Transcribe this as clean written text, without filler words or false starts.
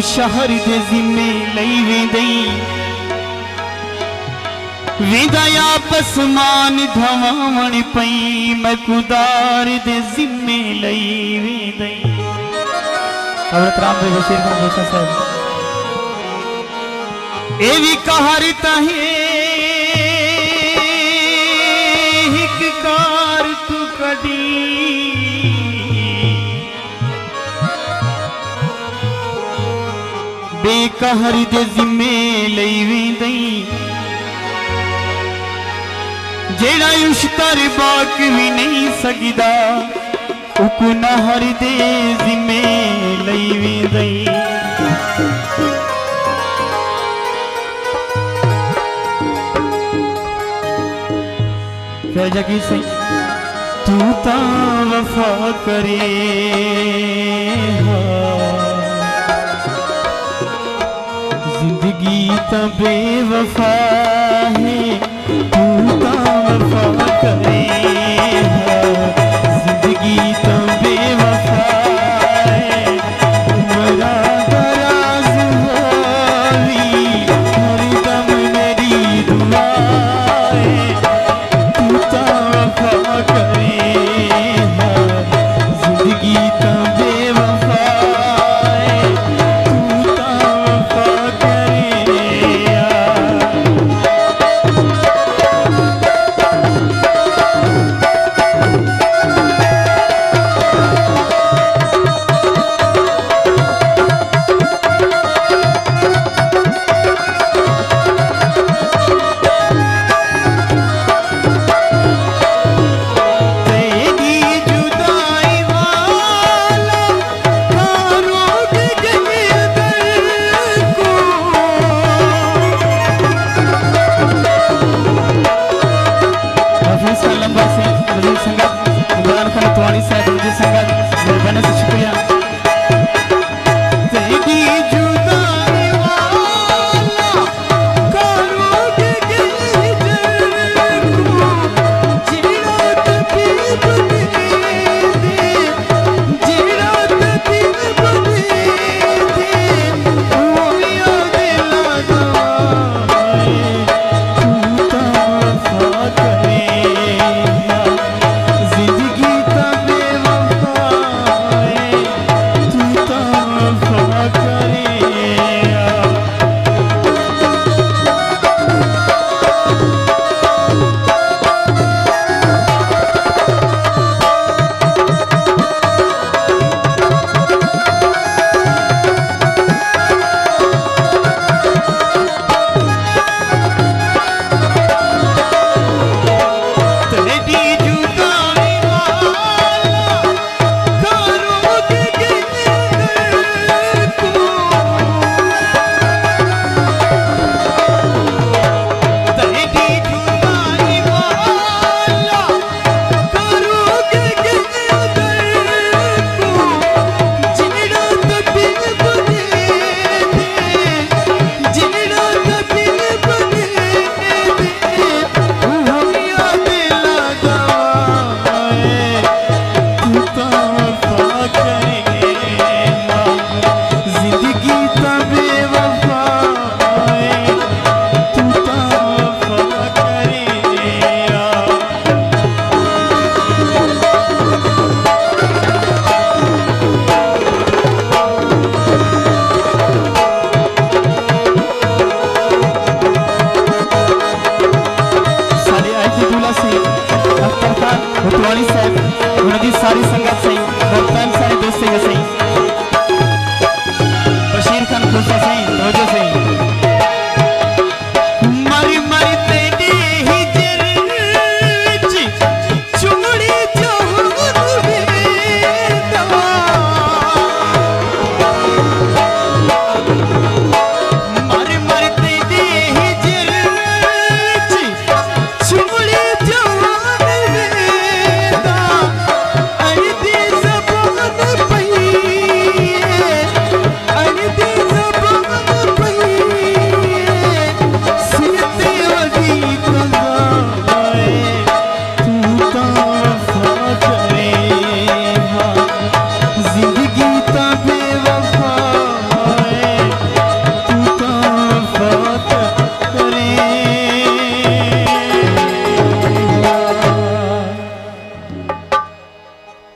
शहर दे जिम्मे लई वेंदई वेंदा आपस मान धवावण पई मैं कुदार दे जिम्मे लई वेंदई। हजरत राम भाई बशीर खान गोसा साहब एवी कहारता है हिक कार तू कदी बेकहर दे जिम्मे लई वेंदई जेड़ा उश्तर बाक भी नहीं सकदा उक नहर दे जिम्मे लई वेंदई। फिर जगी सही तू ता वफा करे जिंदगी ता बेवफा है तू ता वफा करे